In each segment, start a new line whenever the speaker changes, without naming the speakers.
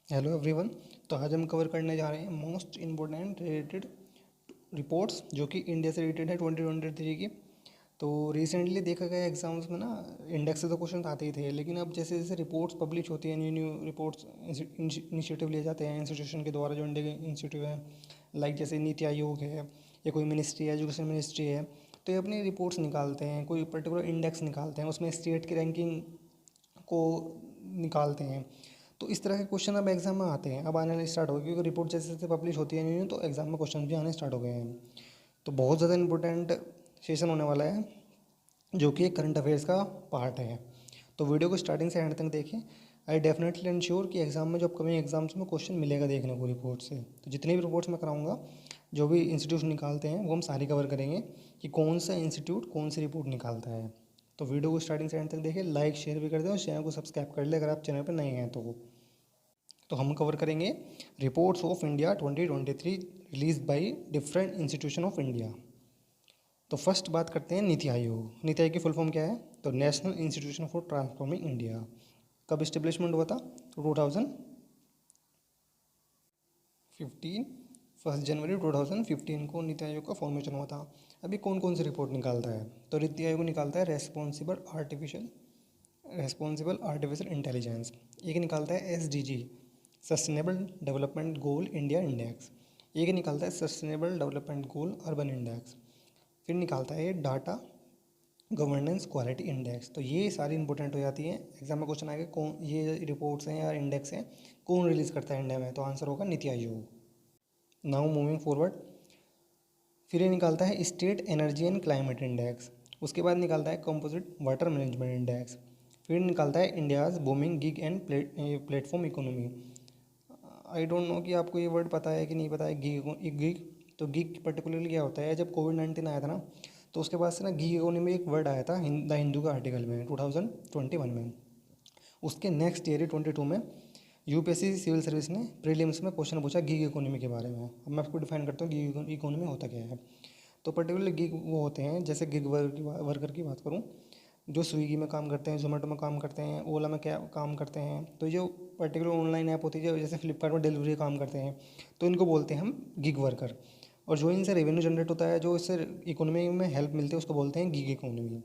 Hello everyone. तो आज हम कवर करने जा रहे हैं मोस्ट इम्पोर्टेंट रिलेटेड रिपोर्ट्स जो कि इंडिया से रिलेटेड है 2023 की। तो रिसेंटली देखा गया एग्जाम्स में ना, इंडेक्स से तो क्वेश्चन आते ही थे, लेकिन अब जैसे जैसे रिपोर्ट्स पब्लिश होती हैं, न्यू न्यू रिपोर्ट्स इनिशिएटिव लिए जाते हैं इंस्टीट्यूशन के द्वारा, जो इंडिया के इंस्टीट्यूट है, लाइक जैसे नीति आयोग है या कोई मिनिस्ट्री है, एजुकेशन मिनिस्ट्री है, तो ये अपनी रिपोर्ट्स निकालते हैं, कोई पर्टिकुलर इंडेक्स निकालते हैं, उसमें स्टेट की रैंकिंग को निकालते हैं। तो इस तरह के क्वेश्चन अब एग्जाम में आते हैं, अब आने स्टार्ट हो गए, क्योंकि रिपोर्ट जैसे जैसे पब्लिश होती है न्यू, तो एग्जाम में क्वेश्चन भी आने स्टार्ट हो गए हैं। तो बहुत ज़्यादा इंपॉर्टेंट सेशन होने वाला है, जो कि एक करंट अफेयर्स का पार्ट है। तो वीडियो को स्टार्टिंग से एंड तक देखें। आई डेफिनेटली इंश्योर कि एग्जाम में, जो अपकमिंग एग्जाम्स में क्वेश्चन मिलेगा देखने को रिपोर्ट से। तो जितनी भी रिपोर्ट्स मैं कराऊंगा, जो भी इंस्टीट्यूट निकालते हैं, वो हम सारी कवर करेंगे कि कौन सा इंस्टीट्यूट कौन सी रिपोर्ट निकालता है। तो वीडियो को स्टार्टिंग से एंड तक देखें, लाइक शेयर भी कर दें और चैनल को सब्सक्राइब कर ले अगर आप चैनल पर नए हैं तो हम कवर करेंगे reports of India 2023 release by different institution of India. तो फर्स्ट बात करते हैं नीति आयोग। नीति आयोग की फुल फॉर्म क्या है? तो national institution for transforming India. कब इस्टेब्लिशमेंट हुआ था? तो 2015, 1 जनवरी 2015 को नीति आयोग का फॉर्मेशन हुआ था। अभी कौन कौन सी रिपोर्ट निकालता है? तो नीति आयोग निकालता है रेस्पॉन्सिबल आर्टिफिशियल इंटेलिजेंस। एक निकालता है SDG, sustainable development goal India index. एक निकालता है sustainable development goal urban index. फिर निकालता है डाटा गवर्नेंस क्वालिटी इंडेक्स। तो ये सारी इंपॉर्टेंट हो जाती है, एग्जाम में क्वेश्चन आएगा कौन ये रिपोर्ट्स हैं या इंडेक्स हैं, कौन रिलीज़ करता है इंडिया में? तो आंसर होगा NITI Aayog. Now moving forward, फिर ये निकालता है state energy and climate index. उसके बाद निकालता है कंपोजिट वाटर मैनेजमेंट इंडेक्स। फिर निकालता है India's booming gig and platform economy. I don't know कि आपको ये वर्ड पता है कि नहीं पता है, गिग। तो गिग पर्टिकुलरली क्या होता है? जब कोविड-19 आया था ना, तो उसके बाद से ना गिग इकोनॉमी में एक वर्ड आया था द हिंदू का आर्टिकल में 2021 में। उसके नेक्स्ट ईयर 22 में यूपीएससी सिविल सर्विस ने प्रीलिम्स में क्वेश्चन पूछा गिग इकोनॉमी के बारे में। अब मैं आपको डिफाइन करता हूँ गिग इकोनॉमी होता क्या है। तो पर्टिकुलर गिग वो होते हैं, जैसे गिग वर्कर की बात करूँ, जो स्विगी में काम करते हैं, जोमेटो में काम करते हैं, ओला में क्या काम करते हैं, तो जो पर्टिकुलर ऑनलाइन ऐप होती है, जो जैसे फ्लिपकार्ट में डिलीवरी काम करते हैं, तो इनको बोलते हैं हम गिग वर्कर। और जो इनसे रेवेन्यू जनरेट होता है, जो इससे इकोनॉमी में हेल्प मिलती है, उसको बोलते हैं गिग इकोनॉमी।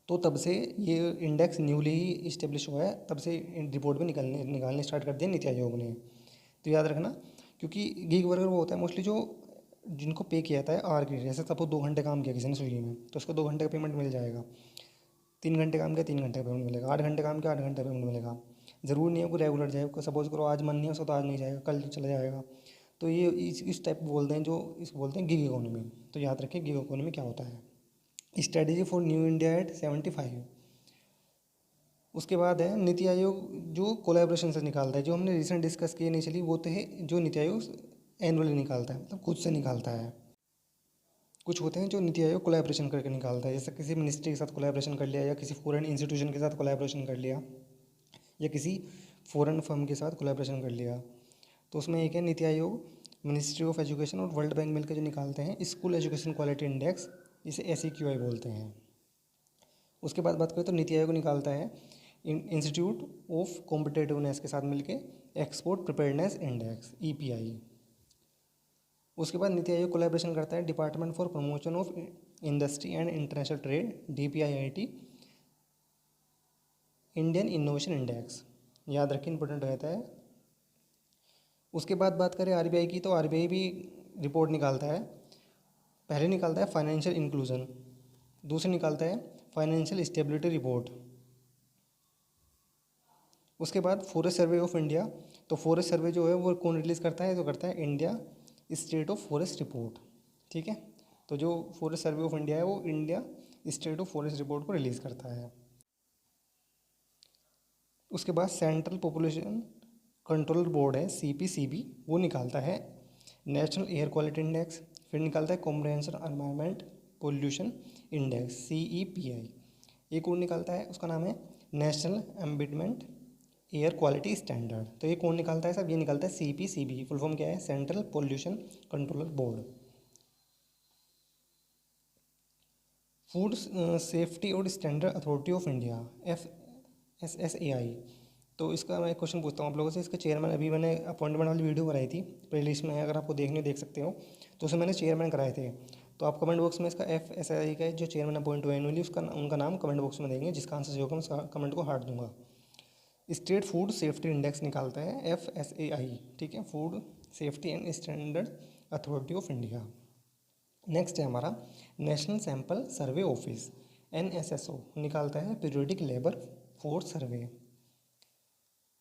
तो तब से ये इंडेक्स न्यूली ही इस्टेब्लिश हुआ है, तब से रिपोर्ट भी निकालने स्टार्ट कर दिया नीति आयोग ने। तो याद रखना, क्योंकि गिग वर्कर वो होता है मोस्टली जो जिनको पे किया जाता है आर की। जैसे सपोज 2 घंटे काम किया किसी ने स्विगी में, तो उसको 2 घंटे का पेमेंट मिल जाएगा। 3 घंटे काम किया, 3 घंटे का पेमेंट मिलेगा। 8 घंटे काम किया, 8 घंटे का पेमेंट मिलेगा। ज़रूरी नहीं है कि रेगुलर जाए, सपोज करो आज मन नहीं है उसका, तो आज नहीं जाएगा, कल चला जाएगा। तो ये इस टाइप बोलते हैं, जो इसको बोलते हैं गिग इकोनॉमी। तो याद रखें गिग इकोनॉमी क्या होता है। Strategy for new India at 75। उसके बाद है नीति आयोग, जो कोलैबोरेशन से निकालता है, जो हमने रिसेंट डिस्कस किए नहीं चली, वो तो है जो नीति आयोग एनुअली निकालता है, मतलब खुद से निकालता है। कुछ होते हैं जो नीति आयोग कोलैबोरेशन करके निकालता है, जैसे किसी मिनिस्ट्री के साथ कोलैबोरेशन कर लिया, या किसी फॉरेन इंस्टीट्यूशन के साथ कोलैबोरेशन कर लिया, या किसी फॉरेन फर्म के साथ कोलैबोरेशन कर लिया। तो उसमें एक है NITI Aayog, ministry of education और वर्ल्ड बैंक मिलकर जो निकालते हैं स्कूल एजुकेशन क्वालिटी इंडेक्स, इसे SEQI बोलते हैं। उसके बाद बात करें तो नीति आयोग निकालता है इंस्टीट्यूट ऑफ कॉम्पिटेटिवनेस के साथ मिलके एक्सपोर्ट प्रिपेयर्डनेस इंडेक्स EPI। उसके बाद नीति आयोग कोलैबोरेशन करता है department for promotion of industry and international trade DPIIT Indian innovation index. याद रखिए, इंपॉर्टेंट रहता है। उसके बाद बात करें RBI की, तो RBI भी रिपोर्ट निकालता है। पहले निकालता है फाइनेंशियल इंक्लूजन, दूसरे निकालता है फाइनेंशियल स्टेबिलिटी रिपोर्ट। उसके बाद फॉरेस्ट सर्वे ऑफ इंडिया। तो फॉरेस्ट सर्वे जो है वो कौन रिलीज़ करता है? तो करता है India state of forest report. ठीक है, तो जो फॉरेस्ट सर्वे ऑफ इंडिया है वो India state of forest report को रिलीज़ करता है। उसके बाद सेंट्रल पॉपुलेशन कंट्रोल बोर्ड है CPCB, वो निकालता है नेशनल एयर क्वालिटी इंडेक्स। फिर निकालता है comprehensive environment pollution index CEPI। एक और निकालता है, उसका नाम है नेशनल एम्बिटमेंट एयर क्वालिटी स्टैंडर्ड। तो ये कौन निकालता है? सब ये निकालता है CPCB। फुल फॉर्म क्या है? Central pollution controller board. Food safety और standard authority of India FSSAI। तो इसका मैं एक क्वेश्चन पूछता हूँ आप लोगों से। इसके चेयरमैन, अभी मैंने अपॉइंटमेंट वाली वीडियो बनाई थी, प्ले लिस्ट में है, अगर आपको देखनी हो देख सकते हो। तो उसमें मैंने चेयरमैन कराए थे। तो आप कमेंट बॉक्स में इसका FSI का जो चेयरमैन अपॉइंट हुए एनुअली उसका उनका नाम कमेंट बॉक्स में देंगे। जिसका आंसर सही होगा मैं उसका कमेंट को हार्ट दूंगा। स्टेट फूड सेफ्टी इंडेक्स निकालता है FSAI, ठीक है, food safety and standard authority of India. Next है हमारा national sample survey office NSSO निकालता है periodic labour force survey.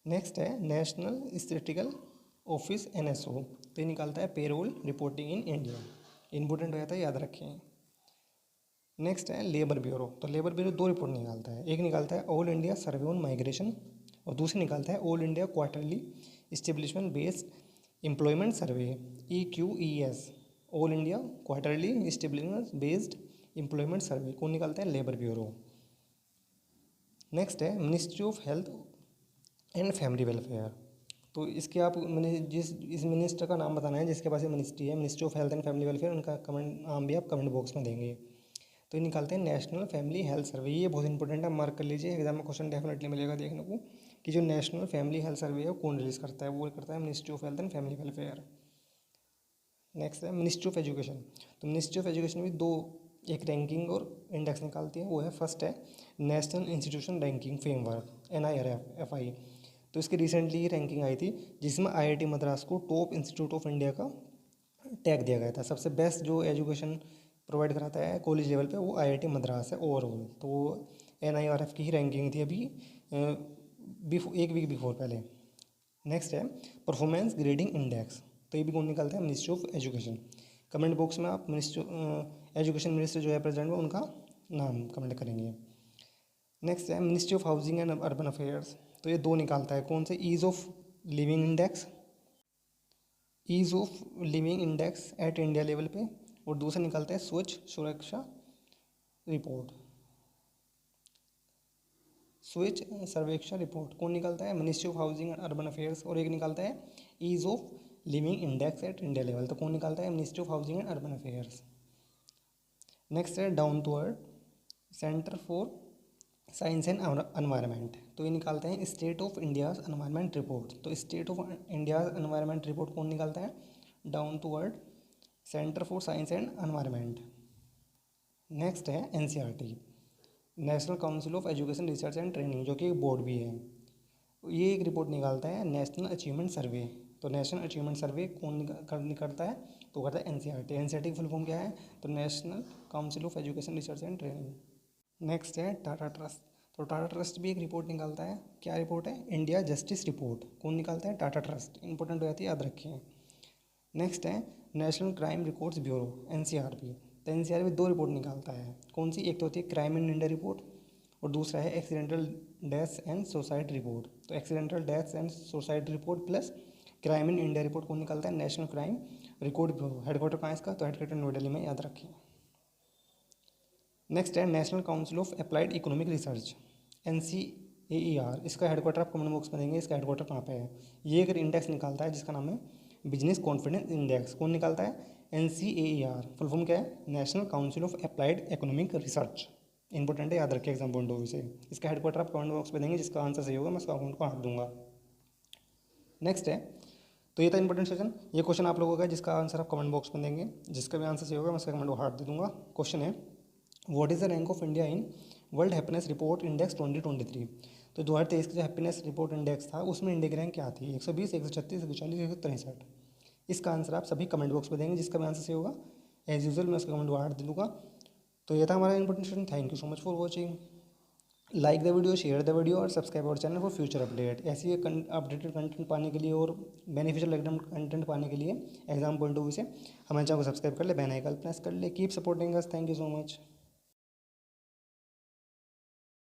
Next है नेशनल स्टैटिस्टिकल ऑफिस NSO, तो ये निकालता है payroll reporting in India. Important हो जाता है, याद रखें। नेक्स्ट है लेबर ब्यूरो, तो लेबर ब्यूरो दो रिपोर्ट निकालता है। एक निकालता है all India survey on migration और दूसरी निकालता है all India quarterly establishment based employment survey EQES, all India quarterly establishment based employment survey. कौन निकालता है? Labour bureau. नेक्स्ट है ministry of health and family welfare, तो इसके आप मैंने जिस इस मिनिस्टर का नाम बताना है जिसके पास ये मिनिस्ट्री है, ministry of health and family welfare, उनका कमेंट नाम भी आप कमेंट बॉक्स में देंगे। तो ये निकालते हैं नेशनल फैमिली हेल्थ सर्वे। ये बहुत इंपॉर्टेंट है, मार्क कर लीजिए, एग्जाम में क्वेश्चन डेफिनेटली मिलेगा देखने को कि जो नेशनल फैमिली हेल्थ सर्वे है वो कौन रिलीज करता है, वो करता है ministry of health and family welfare. Next है मिनिस्ट्री ऑफ एजुकेशन, तो मिनिस्ट्री ऑफ एजुकेशन भी दो एक रैंकिंग और इंडेक्स निकालती है। वो है फर्स्ट है national institution ranking framework NIRF, तो इसकी रिसेंटली ये रैंकिंग आई थी जिसमें IIT मद्रास को टॉप इंस्टीट्यूट ऑफ इंडिया का टैग दिया गया था। सबसे बेस्ट जो एजुकेशन प्रोवाइड कराता है कॉलेज लेवल पे वो IIT मद्रास है ओवरऑल। तो NIRF की ही रैंकिंग थी अभी एक वीक बिफोर पहले। नेक्स्ट है परफॉर्मेंस ग्रेडिंग इंडेक्स, तो ये भी कौन निकालता है? Ministry of education. Comment box में आप मिनिस्ट्री एजुकेशन मिनिस्टर जो है प्रेजेंट में उनका नाम कमेंट करेंगे। नेक्स्ट है ministry of housing and urban affairs, तो ये दो निकालता है। कौन से? Ease of living index, ease of living index at India level पे, और दूसरा निकालता है स्वच्छ सुरक्षा रिपोर्ट, स्वच्छ सर्वेक्षण रिपोर्ट। कौन निकालता है? Ministry of housing and urban affairs. और एक निकालता है ease of living index at India level, तो कौन निकालता है? Ministry of housing and urban affairs. Next है down to earth centre for science and environment, तो ये निकालते हैं state of India's environment report. तो state of India's environment report कौन निकालता है? Down to earth centre for science and environment. Next है NCERT national council of education research and training, जो कि एक बोर्ड भी है। ये एक रिपोर्ट निकालता है नेशनल अचीवमेंट सर्वे, तो नेशनल अचीवमेंट सर्वे कौन करता है? तो करता है NCERT। NCERT की फुल फॉर्म क्या है? तो national council of education research and training. Next है टाटा ट्रस्ट, तो टाटा ट्रस्ट भी एक रिपोर्ट निकालता है। क्या रिपोर्ट है? India justice report. कौन निकालता है? टाटा ट्रस्ट। इंपॉर्टेंट हो जाती है, याद रखिए। नेक्स्ट है national crime records bureau NCRB, तो NCRB दो रिपोर्ट निकालता है। कौन सी? एक तो होती है क्राइम इन इंडिया रिपोर्ट और दूसरा है accidental deaths and suicide report. तो accidental deaths and suicide report plus crime in India report कौन निकालता है? National crime record bureau. Headquarter कहाँ है इसका? तो हेडक्वार्टर न्यू दिल्ली में, याद रखें। नेक्स्ट है national council of applied economic research NCAER, इसका हेडक्वार्टर आप कमेंट बॉक्स में देंगे। इसका हेडक्वार्टर कहाँ पे है? ये एक इंडेक्स निकालता है जिसका नाम है बिजनेस कॉन्फिडेंस इंडेक्स। कौन निकालता है? NCAER। फुल फॉर्म क्या है? National council of applied economic research. Important है, याद रखिए एग्जाम पॉइंट ऑफ व्यू से। इसका हेडक्वार्टर आप कमेंट बॉक्स में देंगे, जिसका आंसर सही होगा मैं उसका अकाउंट को हाथ दूंगा। नेक्स्ट है, तो ये था इंपॉर्टेंट सेशन। ये क्वेश्चन आप लोगों का जिसका आंसर आप कमेंट बॉक्स में देंगे, जिसका भी आंसर सही होगा मैं उसका कमेंट को हाथ दे दूंगा। क्वेश्चन है what is the rank of India in world happiness report index 2023। तो 2023 का जो हैप्पीनेस रिपोर्ट इंडेक्स था उसमें इंडिया की रैंक क्या थी? 120, 136, 140, 163। इसका आंसर आप सभी कमेंट बॉक्स में देंगे, जिसका भी आंसर सही होगा एज यूजुअल मैं उसका कमेंट को हार्ट दे दूँगा। तो ये था हमारा important session. Thank you so much for watching. Like the video, share the video और subscribe our channel for future update. ऐसी अपडेटेड कंटेंट पाने के लिए और बेनिफिशियल एग्जाम कंटेंट पाने के लिए एग्जाम पॉइंट ऑफ व्यू से हमारे चैनल को सब्सक्राइब कर ले, बेल आइकन प्रेस कर ले। Keep supporting us. Thank you so much.